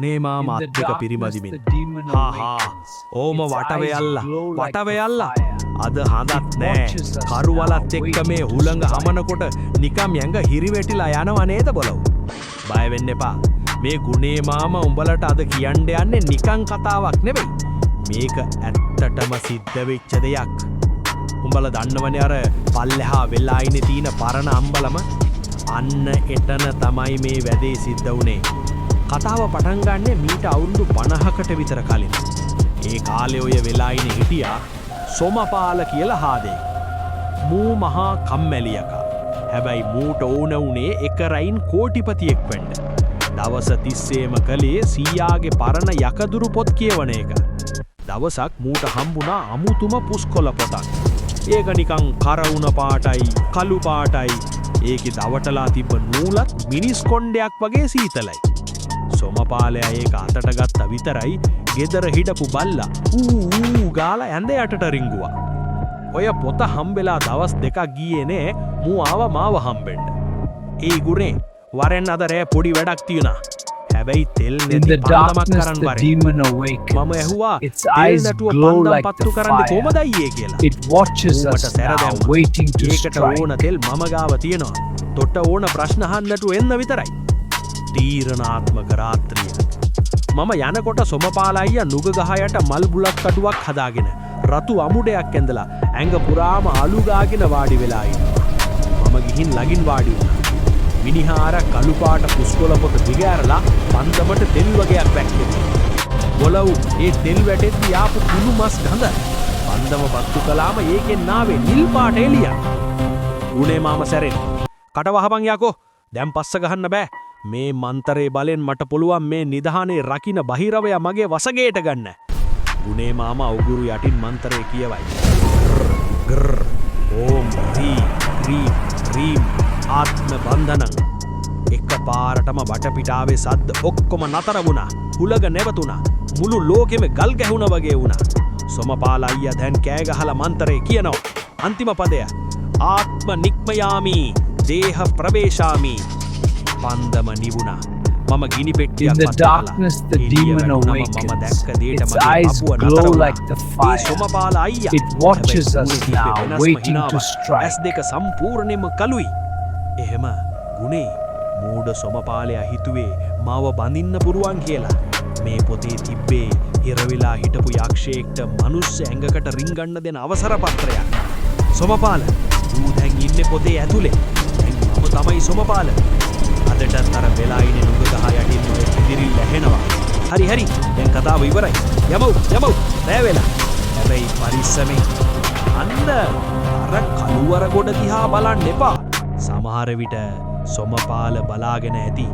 ගුණේ මාම අත් දෙක පිරිමදිමින් හා ඕම වටවයල්ලා අද හඳත් නෑ කරුවලත් එක්ක මේ හුළඟ හමනකොට නිකම් යඟ හිරිවැටිලා යනව නේද බලව් බය වෙන්න එපා මේ ගුණේ මාම උඹලට අද කියන්න යන්නේ නිකන් කතාවක් නෙවෙයි මේක ඇත්තටම සිද්ධ වෙච්ච දෙයක් උඹලා දන්නවනේ අර පල්ලෙහා වෙලා ඉන්නේ තියෙන පරණ අම්බලම අන්න එතන තමයි මේ වැඩේ සිද්ධ වුනේ කතාව පටන් ගන්නෙ මීට අවුරුදු 50කට විතර කලින් ඒ කාලේ ඔය වෙලා ඉන්නේ හිටියා සොමපාල කියලා හාදේ මූ මහා කම්මැලි යකා හැබැයි මූට ඕන උනේ එක රයින් කෝටිපතියෙක් වෙන්න දවස් 30ෙම කලේ සීයාගේ පරණ යකදුරු පොත් කියවන එක දවසක් මූට හම්බුණා අමුතුම පුස්කොළ පොතක් ඒක නිකන් කරවුණ පාටයි කළු පාටයි ඒකේ දවටලා තිබ්බ නූලත් මිනිස් කොණ්ඩයක් වගේ සීතලයි සොමපාලයා ඒක අතට ගත්ත විතරයි ගෙදර හිටපු බල්ලා ඌ ගාලා ඇඳ යටට රිංගුවා. ඔය පොත හම්බෙලා දවස් දෙකක් ගියේ නේ මූ ආව මාව හම්බෙන්න. ඒ ගුණේ වරෙන් අද රෑ පොඩි වැඩක් තියුණා. හැබැයි තෙල් නැති පන්දමක් කරන් වරේ. මම ඇහුවා තෙල් නැතුව පන්දම් පත්තු කරන්නේ කොහමද අයියේ කියලා. ඒකට ඕන තෙල් මම ගාව තියෙනවා. තොට ඕන ප්‍රශ්න අහන්නට එන්න විතරයි. තීරණාත්මක රාත්‍රිය මම යනකොට සොමපාල අයියා නුග ගහ යට මල් බුලත් කටුවක් හදාගෙන රතු අමුඩයක් ඇඳලා ඇඟ පුරාම අලු ගාගෙන වාඩි වෙලා ඉන්නවා මම ගිහින් ළඟින් වාඩි වුණා මිනිහා අර කළු පාට පුස්කොළ පොත දිගෑරලා පන්දමට තෙල් වගේක් වැක්කෙනවා බොලව් ඒ තෙල් වැටෙද්දී ආපු කුණු මස් ගඳ පන්දම පත්තු කළාම ඒකෙන් නාවේ නිල් පාට එළියක් උනේ මාම සැරෙන් කට වහපන් යකෝ දැන් පස්ස ගහන්න බෑ මේ මන්තරේ බලෙන් මට පුළුවන් මේ නිදහනේ රකින්න බහිරවය මගේ වසගේට ගන්න. ගුණේ මාමා උගුරු යටින් මන්තරේ කියවයි. ඕම් රීම් ආත්ම බන්ධනං. එකපාරටම වටපිටාවේ සද්ද ඔක්කොම නතර වුණා. හුලග නැවතුණා. මුළු ලෝකෙම ගල් ගැහුණා වගේ වුණා. සොමපාල අයියා දැන් කෑ ගහලා මන්තරේ කියනවා. අන්තිම පදය. ආත්ම නික්මයාමි දේහ ප්‍රවේශාමි පන්දම නිවුණා මම ගිනි පෙට්ටියක් In the darkness, the demon awakens. Its eyes glow like the fire. It watches us now, waiting to strike. ඇස් දෙක සම්පූර්ණයෙන්ම කළුයි. එහෙම ගුණේ මෝඩ සොමපාලයා හිතුවේ මාව බඳින්න පුරුවන් කියලා. මේ පොතේ තිබ්බේ හිරවිලා හිටපු යක්ෂයෙක්ට මනුස්ස ඇඟකට රින්ගන්න දෙන අවසර පත්‍රයක්. සොමපාල ඌ දැන් ඉන්නේ පොතේ ඇතුලේ. දැන් මම තමයි සොමපාල. අදටත් අර වෙලා ඉන්නේ නුග ගහ යටින් ඔය කිදිරිල් ඇහෙනවා. හරි දැන් කතාව ඉවරයි. යමු රෑ වෙලා. හැබැයි පරිස්සමෙන් අන්න අර කළුවර ගොඩ දිහා බලන්න එපා. සමහර විට සොමපාල බලාගෙන ඇති.